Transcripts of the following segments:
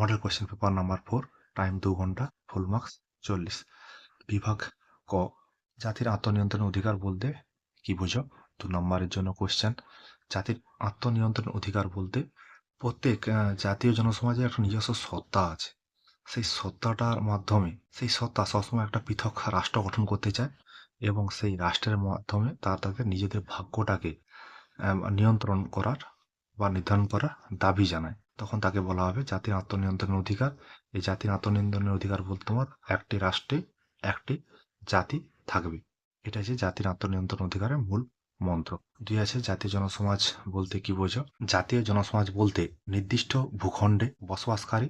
Model question paper number 4, time 2 ঘন্টা, full marks 40। বিভাগ ক, জাতির আত্মনিয়ন্ত্রণ অধিকার বলতে কি বোঝো? 2 নম্বরের জন্য কোয়েশ্চেন, জাতির আত্মনিয়ন্ত্রণ অধিকার বলতে প্রত্যেক জাতীয় জনসমাজের একটা নিজস্ব সত্তা আছে। সেই সত্তাটার মাধ্যমে সেই সত্তা সবসময় একটা পৃথক রাষ্ট্র গঠন করতে চায় এবং সেই রাষ্ট্রের মাধ্যমে তাদের নিজেদের ভাগ্যটাকে নিয়ন্ত্রণ করার বা নির্ধারণ করার দাবি জানায়। তখন তাকে বলা হবে জাতির আত্মনিয়ন্ত্রণের অধিকার। এই জাতির আত্মনিয়ন্ত্রণের অধিকার বলতে তোমার একটি রাষ্ট্রে একটি জাতি থাকবে। এটা হচ্ছে জাতির আত্মনিয়ন্ত্রণ অধিকারের মূল মন্ত্র। 2 আছে জাতীয় জনসমাজ বলতে কি বোঝো? জাতীয় জনসমাজ বলতে নির্দিষ্ট ভূখণ্ডে বসবাসকারী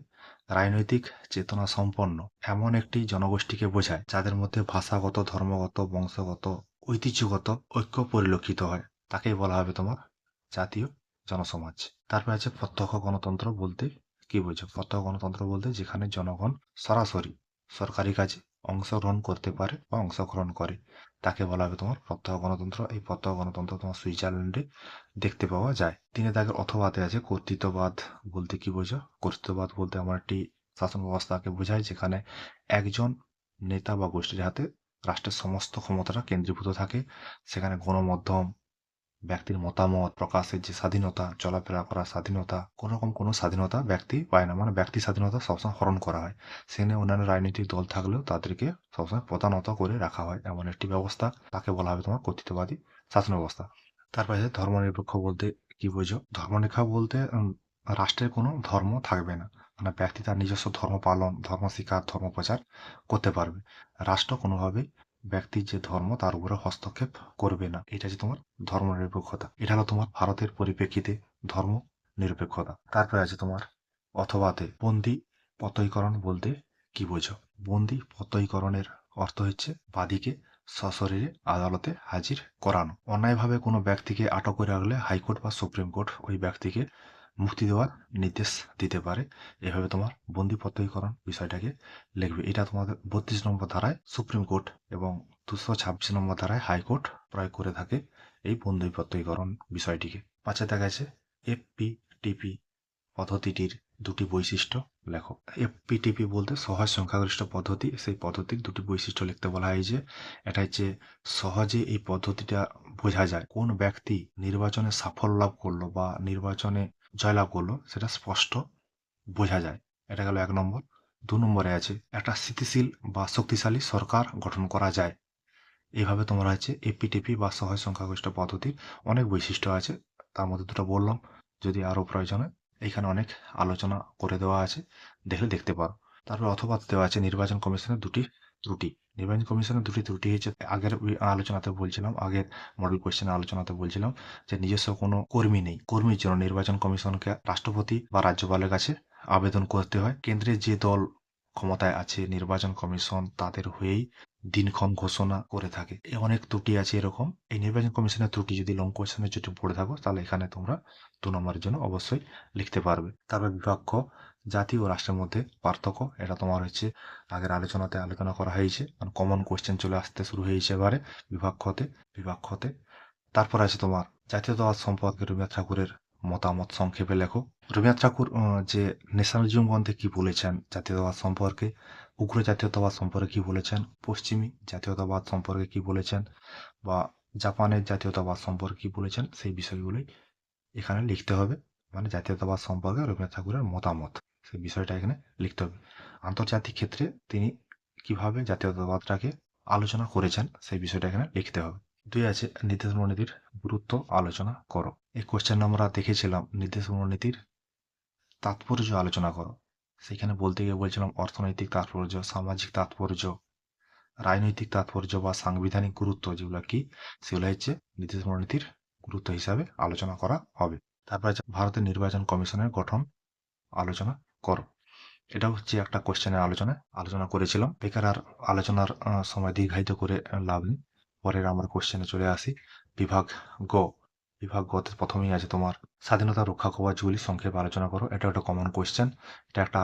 রাজনৈতিক চেতনা সম্পন্ন এমন একটি জনগোষ্ঠীকে বোঝায় যাদের মধ্যে ভাষাগত, ধর্মগত, বংশগত, ঐতিহ্যগত ঐক্য পরিলক্ষিত হয়। তাকেই বলা হবে তোমার জাতীয় জনসমাজ। তারপরে আছে প্রত্যক্ষ গণতন্ত্র বলতে কি বোঝো? প্রত্যক্ষ গণতন্ত্র বলতে যেখানে জনগণ সরাসরি সরকারি কাজে অংশগ্রহণ করতে পারে বা অংশগ্রহণ করে, তাকে বলা হবে তোমার প্রত্যক্ষ গণতন্ত্র। এই প্রত্যক্ষ গণতন্ত্র তোমার সুইজারল্যান্ডে দেখতে পাওয়া যায়। 3 দাগের অথবাতে আছে কর্তৃত্ববাদ বলতে কি বোঝো? কর্তৃত্ববাদ বলতে আমার একটি শাসন ব্যবস্থাকে বোঝায় যেখানে একজন নেতা বা গোষ্ঠীর হাতে রাষ্ট্রের সমস্ত ক্ষমতাটা কেন্দ্রীভূত থাকে। সেখানে গণমাধ্যম, ব্যক্তির মতামত প্রকাশের যে স্বাধীনতা, চলাফেরা করার স্বাধীনতা, কোনোরকম কোনো স্বাধীনতা ব্যক্তি পায় না। মানে ব্যক্তি স্বাধীনতা সবসময় হরণ করা হয়। সেখানে অন্যান্য রাজনৈতিক দল থাকলেও তাদেরকে সবসময় প্রধানত করে রাখা হয়। এমন একটি ব্যবস্থা, তাকে বলা হবে তোমার কর্তৃত্ববাদী শাসন ব্যবস্থা। তারপরে আছে ধর্মনিরপেক্ষ বলতে কি বোঝো? ধর্মনিরপেক্ষ বলতে রাষ্ট্রের কোনো ধর্ম থাকবে না। মানে ব্যক্তি তার নিজস্ব ধর্ম পালন, ধর্ম স্বীকার, ধর্ম প্রচার করতে পারবে। রাষ্ট্র কোনোভাবেই ব্যক্তির যে ধর্ম তার উপরে হস্তক্ষেপ করবে না। এটা যে তোমার ধর্মনিরপেক্ষতা। এটা হলো তোমার ভারতের পরিপ্রেক্ষিতে ধর্ম নিরপেক্ষতা। তারপরে আছে তোমার অথবাতে বন্দি প্রত্যয়ীকরণ বলতে কি বোঝো? বন্দি প্রত্যয়ীকরণের অর্থ হচ্ছে বাদীকে সশরীরে আদালতে হাজির করানো। অন্যায়ভাবে কোনো ব্যক্তিকে আটক করে রাখলে হাইকোর্ট বা সুপ্রিম কোর্ট ওই ব্যক্তিকে মুক্তি দেওয়ার নির্দেশ দিতে পারে। এভাবে তোমার বন্দি প্রত্যয়ীকরণ বিষয়টাকে লিখবে। এটা তোমাদের 32 নম্বর ধারায় সুপ্রিম কোর্ট এবং 226 নম্বর ধারায় হাইকোর্ট প্রয়োগ করে থাকে এই বন্দি প্রত্যয়ীকরণ বিষয়টিকে। 5 দেখা গেছে এফপিটিপি পদ্ধতিটির 2টি বৈশিষ্ট্য লেখো। এফপিটিপি বলতে সহজ সংখ্যাগরিষ্ঠ পদ্ধতি। সেই পদ্ধতির 2টি বৈশিষ্ট্য লিখতে বলা হয়েছে। এটা হচ্ছে সহজে এই পদ্ধতিটা বোঝা যায় কোন ব্যক্তি নির্বাচনে সাফল্য লাভ করলো বা নির্বাচনে জয়লাভ করলো সেটা স্পষ্ট বোঝা যায়। এটা গেল 1 নম্বর। 2 নম্বরে আছে একটা স্থিতিশীল বা শক্তিশালী সরকার গঠন করা যায়। এভাবে তোমরা হচ্ছে এপিটিপি বা সহজ সংখ্যাগরিষ্ঠ পদ্ধতির অনেক বৈশিষ্ট্য আছে। তার মধ্যে 2টা বললাম। যদি আরো প্রয়োজন হয় এইখানে অনেক আলোচনা করে দেওয়া আছে, দেখলে দেখতে পারো। তারপর অথবা দেওয়া আছে নির্বাচন কমিশনের 2টি ত্রুটি। নির্বাচন কমিশনের 2টি ত্রুটি হচ্ছে আগের আলোচনাতে বলছিলাম, আগের মডেল কোয়েশ্চেনের আলোচনাতে বলছিলাম যে নিজস্ব কোনো কর্মী নেই। কর্মীর জন্য নির্বাচন কমিশনকে রাষ্ট্রপতি বা রাজ্যপালের কাছে আবেদন করতে হয়। কেন্দ্রের যে দল ক্ষমতায় আছে নির্বাচন কমিশন তাদের হয়েই দিনক্ষণ ঘোষণা করে থাকে। অনেক ত্রুটি আছে এরকম। এই নির্বাচন কমিশনের ত্রুটি যদি লং কোয়েশ্চেনের যদি পড়ে থাকো তাহলে এখানে তোমরা 2 নম্বরের জন্য অবশ্যই লিখতে পারবে। তারপর বিভাগ খ, জাতি ও রাষ্ট্রের মধ্যে পার্থক্য। এটা তোমার হচ্ছে আগের আলোচনাতে আলোচনা করা হয়েছে, মানে কমন কোয়েশ্চেন চলে আসতে শুরু হয়েছে এবারে বিভাগ খতে। তারপর আছে তোমার জাতীয়তাবাদ সম্পর্কে রবীন্দ্রনাথ ঠাকুরের মতামত সংক্ষেপে লেখো। রবীন্দ্রনাথ ঠাকুর যে ন্যাশনালিজম গ্রন্থে কি বলেছেন জাতীয়তাবাদ সম্পর্কে, উগ্র জাতীয়তাবাদ সম্পর্কে কি বলেছেন, পশ্চিমী জাতীয়তাবাদ সম্পর্কে কি বলেছেন, বা জাপানের জাতীয়তাবাদ সম্পর্কে কি বলেছেন, সেই বিষয়গুলোই এখানে লিখতে হবে। মানে জাতীয়তাবাদ সম্পর্কে রবীন্দ্রনাথ ঠাকুরের মতামত, সেই বিষয়টা এখানে লিখতে হবে। আন্তর্জাতিক ক্ষেত্রে তিনি কিভাবে জাতীয়তাবাদটাকে আলোচনা করেছেন সেই বিষয়টা এখানে লিখতে হবে। 2 আছে নির্দেশমূলক নীতির গুরুত্ব আলোচনা করো। এই কোশ্চেন আমরা দেখেছিলাম নির্দেশমূলক নীতির তাৎপর্য আলোচনা করো। সেখানে বলতে গিয়ে বলছিলাম অর্থনৈতিক তাৎপর্য, সামাজিক তাৎপর্য, রাজনৈতিক তাৎপর্য বা সাংবিধানিক গুরুত্ব যেগুলো কি সেগুলো হচ্ছে নির্দেশমূলক নীতির গুরুত্ব হিসাবে আলোচনা করা হবে। তারপর আছে ভারতের নির্বাচন কমিশনের গঠন আলোচনা করো। এটা হচ্ছে একটা কোশ্চেনের আলোচনা করেছিলাম। বেকার আর আলোচনার সময় দীর্ঘায়িত করে লাভ নেই। পরের আমরা কোশ্চেনে চলে আসি। বিভাগ গ, বিভাগ গতে প্রথমেই আছে তোমার স্বাধীনতা রক্ষা কবচগুলি সংক্ষেপে আলোচনা করো। এটা একটা কমন কোশ্চেন, এটা একটা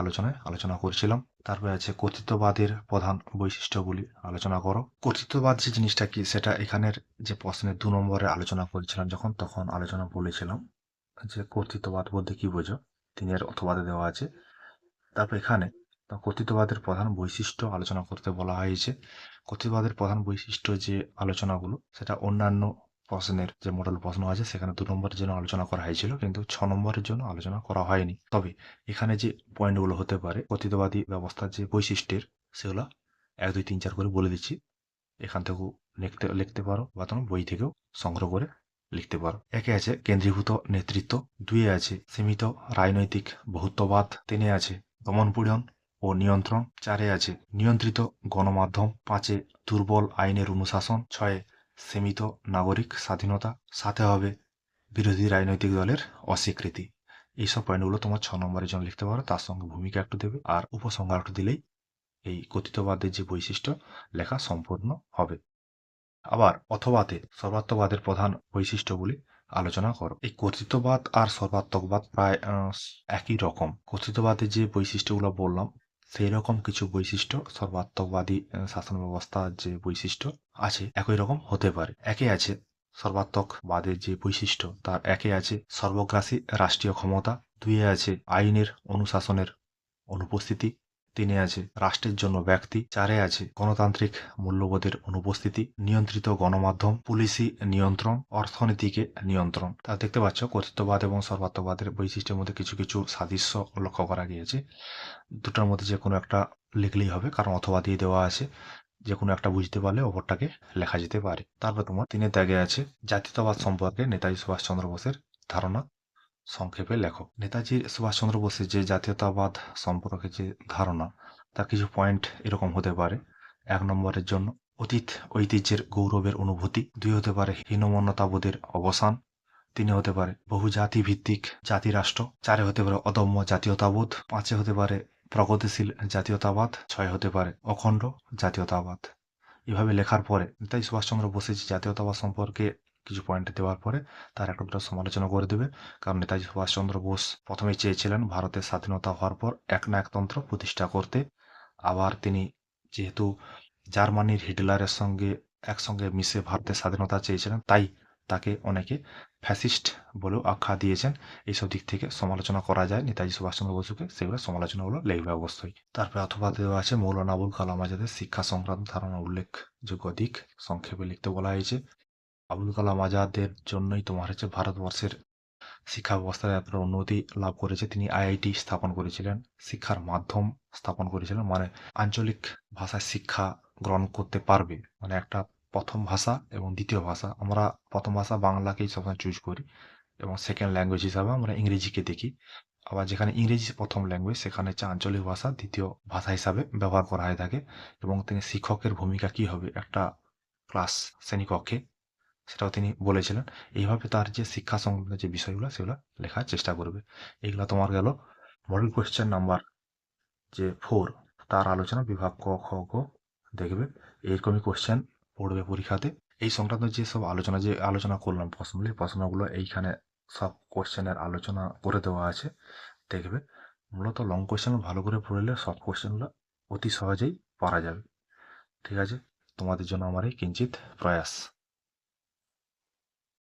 আলোচনা করছিলাম। তারপরে আছে কর্তৃত্ববাদের প্রধান বৈশিষ্ট্যগুলি আলোচনা করো। কর্তৃত্ববাদ যে জিনিসটা কি সেটা এখানের যে প্রশ্নের 2 নম্বরে আলোচনা করেছিলাম তখন আলোচনা বলেছিলাম যে কর্তৃত্ববাদ বলতে কি বোঝো, 3 এর অথবাদে দেওয়া আছে। তারপর এখানে কর্তৃত্ববাদের প্রধান বৈশিষ্ট্য আলোচনা করতে বলা হয়েছে। কর্তৃত্ববাদের প্রধান বৈশিষ্ট্য যে আলোচনাগুলো সেটা অন্যান্য প্রশ্নের যে মডেল প্রশ্ন আছে সেখানে 2 নম্বরের জন্য আলোচনা করা হয়েছিল, কিন্তু 6 নম্বরের জন্য আলোচনা করা হয়নি। তবে এখানে যে পয়েন্টগুলো হতে পারে কর্তৃত্ববাদী ব্যবস্থার যে বৈশিষ্ট্যের, সেগুলো 1 2 3 4 করে বলে দিচ্ছি। এখান থেকেও লিখতে পারো বা তুমি বই থেকেও সংগ্রহ করে লিখতে পারো। 1 এ আছে কেন্দ্রীভূত নেতৃত্ব, 2 এ আছে সীমিত রাজনৈতিক বহুত্ববাদ, 3 এ আছে দমনপীড়ন ও নিয়ন্ত্রণ, 4 এ আছে নিয়ন্ত্রিত গণমাধ্যম, 5 এ দুর্বল আইনের অনুশাসন, 6 এ সীমিত নাগরিক স্বাধীনতা, 7 এ হবে বিরোধী রাজনৈতিক দলের অস্বীকৃতি। এইসব পয়েন্টগুলো তোমার 6 নম্বরের জন্য লিখতে পারো, তার সঙ্গে ভূমিকা একটু দেবে আর উপসংহার একটু দিলেই এই কর্তৃত্ববাদের যে বৈশিষ্ট্য লেখা সম্পূর্ণ হবে। আবার অথবাতে সর্বাত্মবাদের প্রধান বৈশিষ্ট্যগুলি আলোচনা করো। এই কর্তৃত্ববাদ আর সর্বাত্মকবাদ প্রায় একই রকম। কর্তৃত্ববাদের যে বৈশিষ্ট্যগুলো বললাম সেই রকম কিছু বৈশিষ্ট্য সর্বাত্মকবাদী শাসন ব্যবস্থার যে বৈশিষ্ট্য আছে একই রকম হতে পারে। একে আছে সর্বাত্মকবাদের যে বৈশিষ্ট্য তার একে আছে সর্বগ্রাসী রাষ্ট্রীয় ক্ষমতা, 2 এ আছে আইনের অনুশাসনের অনুপস্থিতি, 3 এ আছে রাষ্ট্রের জন্য ব্যক্তি, 4 এ আছে গণতান্ত্রিক মূল্যবোধের অনুপস্থিতি, নিয়ন্ত্রিত গণমাধ্যম, পুলিশি নিয়ন্ত্রণ, অর্থনীতিকে নিয়ন্ত্রণ। তা দেখতে পাচ্ছ কর্তৃত্ববাদ এবং সর্বাত্মবাদের বৈশিষ্ট্যের মধ্যে কিছু কিছু সাদৃশ্য লক্ষ্য করা গিয়েছে। দুটার মধ্যে যে কোনো একটা লিখলেই হবে, কারণ অথবা দিয়ে দেওয়া আছে। যে কোনো একটা বুঝতে পারলে অপরটাকে লেখা যেতে পারে। তারপর তোমার 3 এর দাগে আছে জাতীয়তাবাদ সম্পর্কে নেতাজি সুভাষচন্দ্র বোসের ধারণা সংক্ষেপে লেখো। নেতাজি সুভাষচন্দ্র বোসের যে জাতীয়তাবাদ সম্পর্কে যে ধারণা তার কিছু পয়েন্ট এরকম হতে পারে। 1 নম্বরের জন্য অতীত ঐতিহ্যের গৌরবের অনুভূতি, 2 হতে পারে হীনমন্যতাবোধের অবসান, 3 হতে পারে বহুজাতি ভিত্তিক জাতিরাষ্ট্র, 4 হতে পারে অদম্য জাতীয়তাবোধ, 5 হতে পারে প্রগতিশীল জাতীয়তাবাদ, 6 হতে পারে অখণ্ড জাতীয়তাবাদ। এভাবে লেখার পরে নেতাজি সুভাষচন্দ্র বোসের যে জাতীয়তাবাদ সম্পর্কে কিছু পয়েন্ট দেওয়ার পরে তার একটা সমালোচনা করে দেবে। কারণ নেতাজি সুভাষচন্দ্র বোস প্রথমেই চেয়েছিলেন ভারতের স্বাধীনতা হওয়ার পর একনায়কতন্ত্র প্রতিষ্ঠা করতে। আবার তিনি যেহেতু জার্মানির হিটলারের সঙ্গে একসঙ্গে মিশে ভারতের স্বাধীনতা চেয়েছিলেন, তাই তাকে অনেকে ফ্যাসিস্ট বলেও আখ্যা দিয়েছেন। এইসব দিক থেকে সমালোচনা করা যায় নেতাজি সুভাষচন্দ্র বসুকে, সেগুলো সমালোচনাগুলো লিখবে অবশ্যই। তারপরে অথবা দেওয়া আছে মৌলানা আবুল কালাম আজাদের শিক্ষা সংক্রান্ত ধারণা উল্লেখযোগ্য দিক সংক্ষেপে লিখতে বলা হয়েছে। আবুল কালাম আজাদের জন্যই তোমার হচ্ছে ভারতবর্ষের শিক্ষা ব্যবস্থায় এতটা উন্নতি লাভ করেছে। তিনি আইআইটি স্থাপন করেছিলেন, শিক্ষার মাধ্যম স্থাপন করেছিলেন, মানে আঞ্চলিক ভাষায় শিক্ষা গ্রহণ করতে পারবে, মানে একটা প্রথম ভাষা এবং দ্বিতীয় ভাষা। আমরা প্রথম ভাষা বাংলাকেই সবসময় চুজ করি এবং সেকেন্ড ল্যাঙ্গুয়েজ হিসাবে আমরা ইংরেজিকে দেখি। আবার যেখানে ইংরেজি প্রথম ল্যাঙ্গুয়েজ সেখানে হচ্ছে আঞ্চলিক ভাষা দ্বিতীয় ভাষা হিসাবে ব্যবহার করা হয়ে থাকে। এবং তিনি শিক্ষকের ভূমিকা কী হবে একটা ক্লাস শ্রেণীকক্ষে সেটাও তিনি বলেছিলেন। এইভাবে তার যে শিক্ষা সংক্রান্ত যে বিষয়গুলো সেগুলো লেখার চেষ্টা করবে। এগুলো তোমার গেল মডেল কোয়েশ্চেন নাম্বার যে 4 তার আলোচনা বিভাগ ক খ গ দেখবে। এরকমই কোয়েশ্চেন পড়বে পরীক্ষাতে। এই সংক্রান্ত যে সব আলোচনা করলাম প্রশ্নগুলি, প্রশ্নগুলো এইখানে সব কোয়েশ্চেনের আলোচনা করে দেওয়া আছে, দেখবে। মূলত লং কোয়েশ্চেন ভালো করে পড়লে শর্ট কোয়েশ্চেনগুলো অতি সহজেই পারা যাবে। ঠিক আছে, তোমাদের জন্য আমার এই কিঞ্চিত প্রয়াস।